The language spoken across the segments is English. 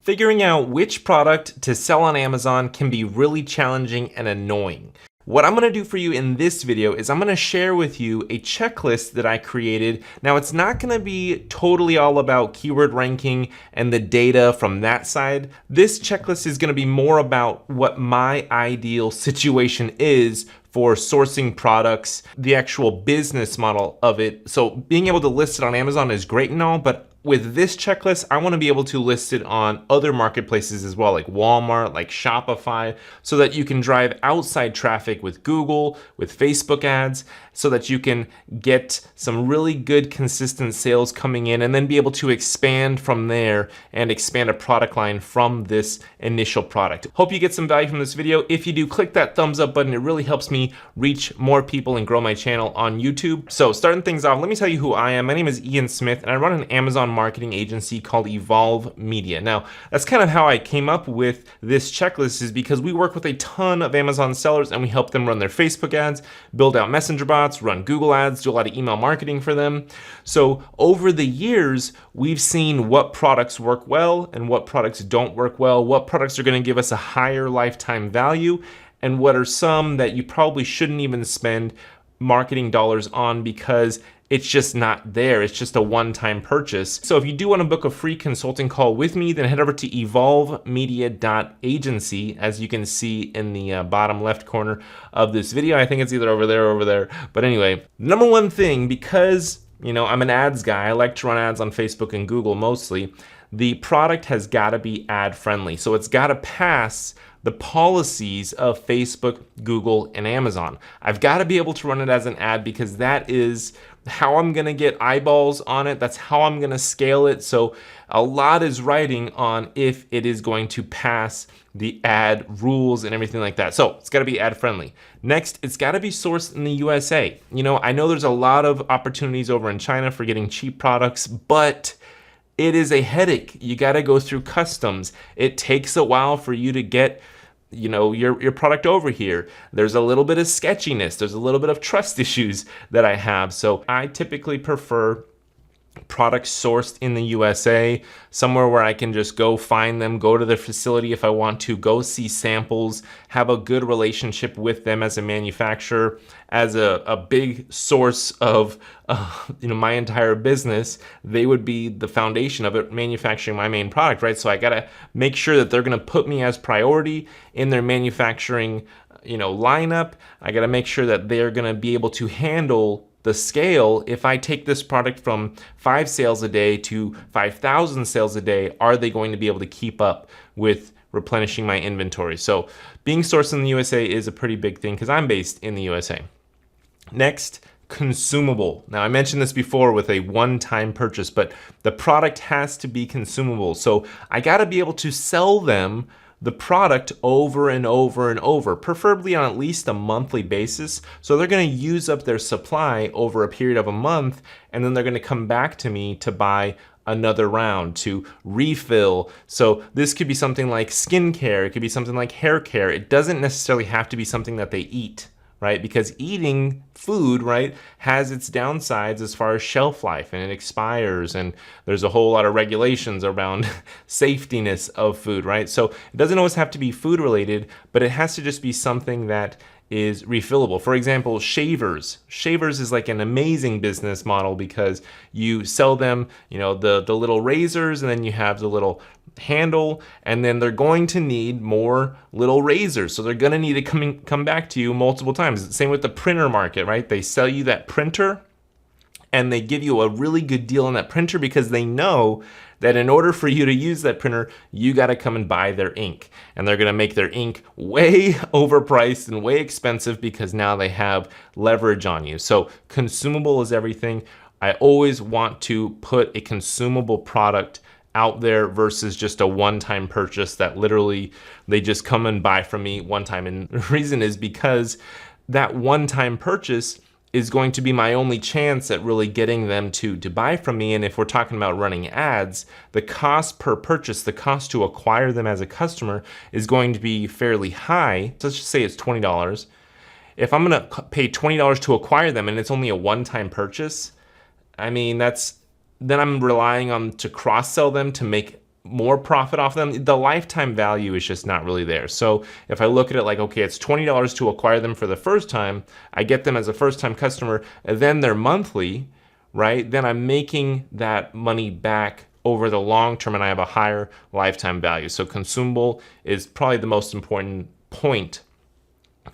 Figuring out which product to sell on Amazon can be really challenging and annoying. What I'm gonna do for you in this video is I'm gonna share with you a checklist that I created. Now, it's not gonna be totally all about keyword ranking and the data from that side. This checklist is gonna be more about what my ideal situation is for sourcing products, the actual business model of it. So being able to list it on Amazon is great and all, but with this checklist, I want to be able to list it on other marketplaces as well, like Walmart, like Shopify, so that you can drive outside traffic with Google, with Facebook ads, so that you can get some really good consistent sales coming in and then be able to expand from there and expand a product line from this initial product. Hope you get some value from this video. If you do, click that thumbs up button. It really helps me reach more people and grow my channel on YouTube. So starting things off, let me tell you who I am. My name is Ian Smith and I run an Amazon marketing agency called Evolve Media. Now, that's kind of how I came up with this checklist, is because we work with a ton of Amazon sellers and we help them run their Facebook ads, build out messenger bots, run Google ads, do a lot of email marketing for them. So over the years, we've seen what products work well and what products don't work well, what products are going to give us a higher lifetime value, and what are some that you probably shouldn't even spend marketing dollars on because it's just not there. It's just a one-time purchase. So if you do want to book a free consulting call with me, then head over to evolvemedia.agency, as you can see in the bottom left corner of this video. I think it's either over there or over there. But anyway, number one thing, because I'm an ads guy, I like to run ads on Facebook and Google mostly, the product has got to be ad friendly. So it's got to pass the policies of Facebook, Google, and Amazon. I've got to be able to run it as an ad because that is how I'm gonna get eyeballs on it. That's how I'm gonna scale it. So a lot is riding on if it is going to pass the ad rules and everything like that. So it's gotta be ad friendly. Next, it's gotta be sourced in the USA. I know there's a lot of opportunities over in China for getting cheap products, but it is a headache. You gotta go through customs. It takes a while for you to get your product over here. There's a little bit of sketchiness. There's a little bit of trust issues that I have. So I typically prefer products sourced in the USA, somewhere where I can just go find them, go to their facility if I want to, go see samples, have a good relationship with them as a manufacturer, as a big source of my entire business. They would be the foundation of it, manufacturing my main product, right? So I gotta make sure that they're gonna put me as priority in their manufacturing lineup. I gotta make sure that they're gonna be able to handle the scale. If I take this product from 5 sales a day to 5,000 sales a day, are they going to be able to keep up with replenishing my inventory? So being sourced in the USA is a pretty big thing because I'm based in the USA. Next, consumable. Now, I mentioned this before with a one-time purchase, but the product has to be consumable. So I got to be able to sell them the product over and over and over, preferably on at least a monthly basis. So they're going to use up their supply over a period of a month, and then they're going to come back to me to buy another round, to refill. So this could be something like skincare. It could be something like hair care. It doesn't necessarily have to be something that they eat, right? Because eating food, right, has its downsides as far as shelf life, and it expires, and there's a whole lot of regulations around safetiness of food, right? So it doesn't always have to be food related, but it has to just be something that is refillable. For example, shavers. Shavers is like an amazing business model because you sell them, the little razors, and then you have the little handle, and then they're going to need more little razors. So they're going to need to come back to you multiple times. Same with the printer market, right? They sell you that printer and they give you a really good deal on that printer because they know that in order for you to use that printer, you got to come and buy their ink. And they're going to make their ink way overpriced and way expensive because now they have leverage on you. So consumable is everything. I always want to put a consumable product out there versus just a one-time purchase that literally they just come and buy from me one time. And the reason is because that one-time purchase is going to be my only chance at really getting them to buy from me. And if we're talking about running ads, the cost per purchase, the cost to acquire them as a customer is going to be fairly high. So let's just say it's $20. If I'm gonna pay $20 to acquire them and it's only a one-time purchase, I mean, then I'm relying on to cross-sell them to make more profit off them, the lifetime value is just not really there. So if I look at it like, okay, it's $20 to acquire them for the first time, I get them as a first time customer, and then they're monthly, right? Then I'm making that money back over the long term and I have a higher lifetime value. So consumable is probably the most important point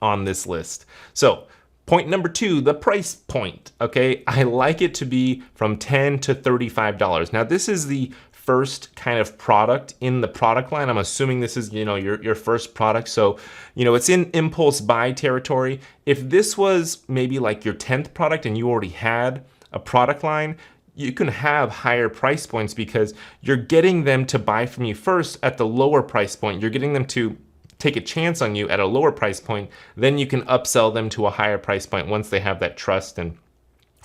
on this list. So point number 2, the price point, okay? I like it to be from $10 to $35. Now this is the first kind of product in the product line. I'm assuming this is, your first product. So, it's in impulse buy territory. If this was maybe like your 10th product and you already had a product line, you can have higher price points because you're getting them to buy from you first at the lower price point. You're getting them to take a chance on you at a lower price point. Then you can upsell them to a higher price point once they have that trust and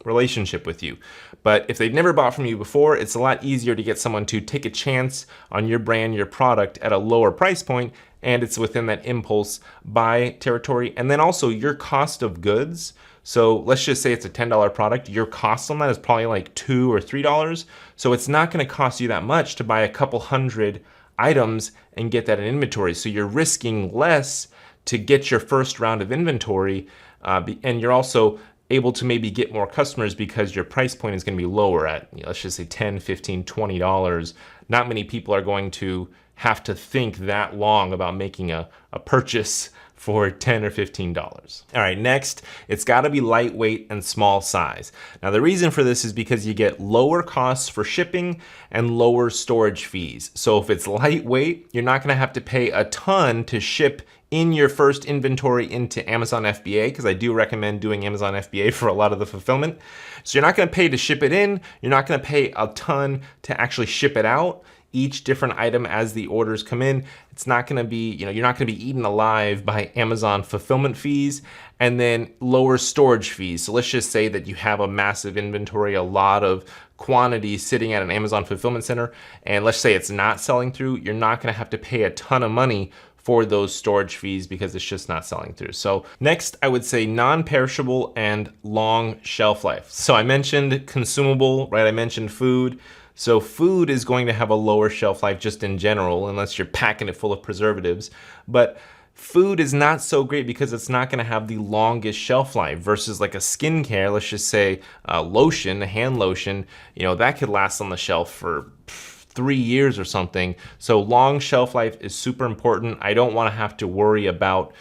relationship with you. But if they've never bought from you before, it's a lot easier to get someone to take a chance on your brand, your product at a lower price point, and it's within that impulse buy territory. And then also your cost of goods. So let's just say it's a $10 product. Your cost on that is probably like $2 or $3. So it's not going to cost you that much to buy a couple hundred items and get that in inventory. So you're risking less to get your first round of inventory, and you're also able to maybe get more customers because your price point is going to be lower at, let's just say $10, $15, $20. Not many people are going to have to think that long about making a purchase for $10 or $15. All right, next, it's got to be lightweight and small size. Now, the reason for this is because you get lower costs for shipping and lower storage fees. So if it's lightweight, you're not going to have to pay a ton to ship in your first inventory into Amazon FBA, because I do recommend doing Amazon FBA for a lot of the fulfillment. So you're not going to pay to ship it in. You're not going to pay a ton to actually ship it out. Each different item as the orders come in. It's not going to be, you're not going to be eaten alive by Amazon fulfillment fees and then lower storage fees. So let's just say that you have a massive inventory, a lot of quantity sitting at an Amazon fulfillment center, and let's say it's not selling through. You're not going to have to pay a ton of money for those storage fees because it's just not selling through. So next, I would say non-perishable and long shelf life. So I mentioned consumable, right? I mentioned food. So food is going to have a lower shelf life just in general, unless you're packing it full of preservatives. But food is not so great because it's not going to have the longest shelf life versus like a skincare, let's just say lotion, a hand lotion, that could last on the shelf for 3 years or something. So long shelf life is super important. I don't want to have to worry about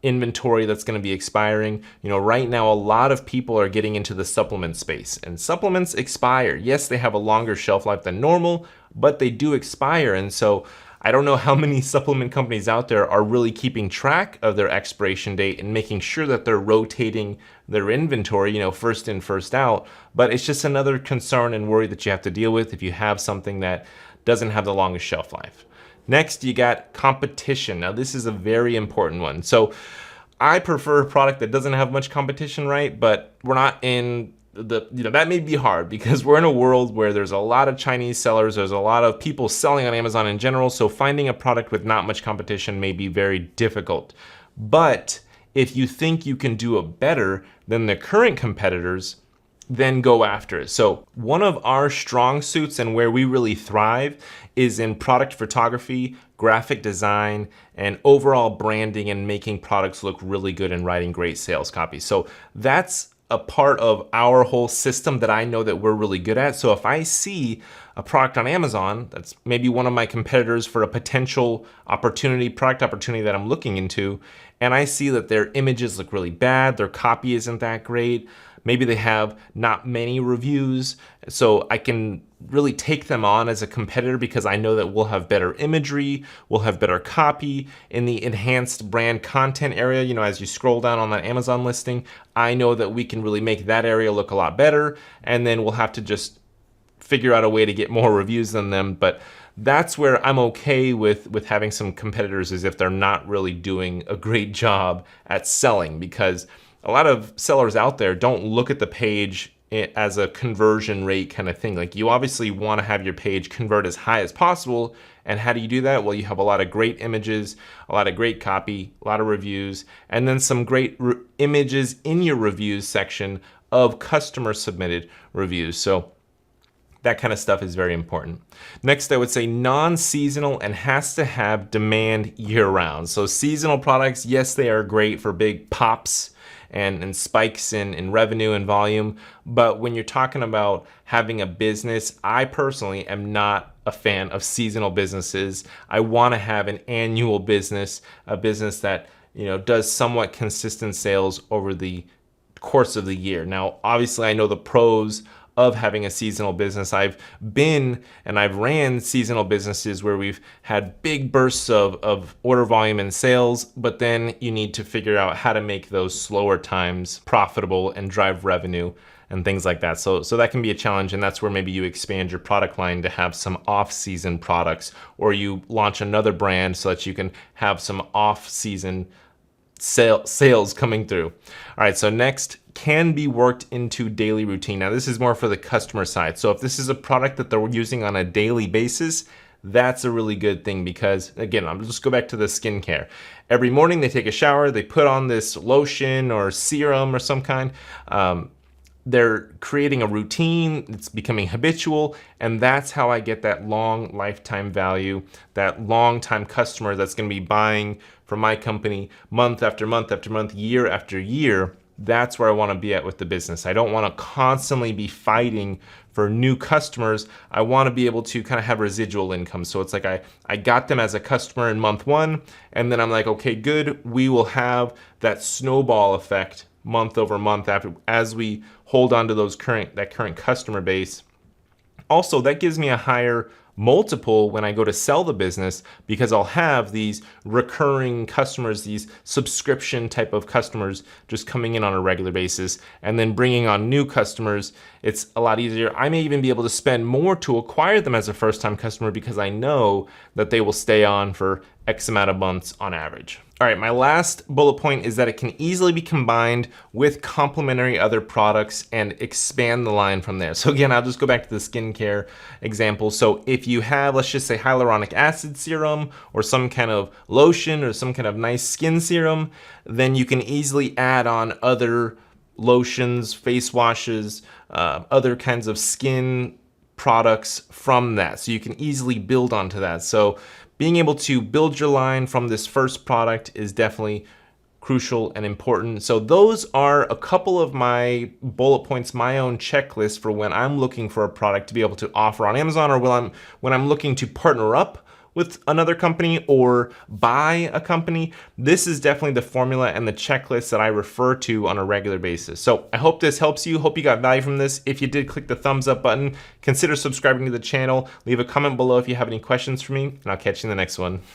inventory that's going to be expiring. Right now, a lot of people are getting into the supplement space, and supplements expire. Yes, they have a longer shelf life than normal, but they do expire. And so I don't know how many supplement companies out there are really keeping track of their expiration date and making sure that they're rotating their inventory, first in, first out. But it's just another concern and worry that you have to deal with if you have something that doesn't have the longest shelf life. Next, you got competition. Now, this is a very important one. So I prefer a product that doesn't have much competition, right? But we're not in that may be hard because we're in a world where there's a lot of Chinese sellers. There's a lot of people selling on Amazon in general. So finding a product with not much competition may be very difficult. But if you think you can do it better than the current competitors, then go after it. So one of our strong suits and where we really thrive is in product photography, graphic design, and overall branding and making products look really good and writing great sales copy. So that's a part of our whole system that I know that we're really good at. So if I see a product on Amazon that's maybe one of my competitors for a potential product opportunity that I'm looking into, and I see that their images look really bad, their copy isn't that great, maybe they have not many reviews, so I can really take them on as a competitor because I know that we'll have better imagery, we'll have better copy in the enhanced brand content area. As you scroll down on that Amazon listing, I know that we can really make that area look a lot better, and then we'll have to just figure out a way to get more reviews than them. But that's where I'm okay with having some competitors, is if they're not really doing a great job at selling, because a lot of sellers out there don't look at the page as a conversion rate kind of thing. Like, you obviously want to have your page convert as high as possible. And how do you do that? Well, you have a lot of great images, a lot of great copy, a lot of reviews, and then some great images in your reviews section of customer submitted reviews. So That kind of stuff is very important. Next, I would say non-seasonal and has to have demand year-round. So seasonal products, yes, they are great for big pops and spikes in revenue and volume. But when you're talking about having a business, I personally am not a fan of seasonal businesses. I want to have an annual business, a business that does somewhat consistent sales over the course of the year. Now, obviously, I know the pros of having a seasonal business. I've ran seasonal businesses where we've had big bursts of order volume and sales, but then you need to figure out how to make those slower times profitable and drive revenue and things like that. So that can be a challenge, and that's where maybe you expand your product line to have some off-season products, or you launch another brand so that you can have some off-season sales coming through. All right, so next, can be worked into daily routine. Now this is more for the customer side. So if this is a product that they're using on a daily basis, that's a really good thing, because again, I'll just go back to the skincare. Every morning they take a shower, they put on this lotion or serum or some kind. They're creating a routine, it's becoming habitual, and that's how I get that long lifetime value, that long time customer that's gonna be buying from my company month after month after month, year after year. That's where I wanna be at with the business. I don't wanna constantly be fighting for new customers. I wanna be able to kind of have residual income. So it's like I got them as a customer in month one, and then I'm like, okay, good, we will have that snowball effect month over month as we hold on to that current customer base. Also, that gives me a higher multiple when I go to sell the business, because I'll have these recurring customers, these subscription type of customers just coming in on a regular basis, and then bringing on new customers. It's a lot easier. I may even be able to spend more to acquire them as a first-time customer, because I know that they will stay on for X amount of months on average. All right, my last bullet point is that it can easily be combined with complementary other products and expand the line from there. So again, I'll just go back to the skincare example. So if you have, let's just say, hyaluronic acid serum or some kind of lotion or some kind of nice skin serum, then you can easily add on other lotions, face washes, other kinds of skin products from that. So you can easily build onto that. So being able to build your line from this first product is definitely crucial and important. So those are a couple of my bullet points, my own checklist for when I'm looking for a product to be able to offer on Amazon, or when I'm looking to partner up with another company or buy a company. This is definitely the formula and the checklist that I refer to on a regular basis. So I hope this helps you. Hope you got value from this. If you did, click the thumbs up button. Consider subscribing to the channel. Leave a comment below if you have any questions for me, and I'll catch you in the next one.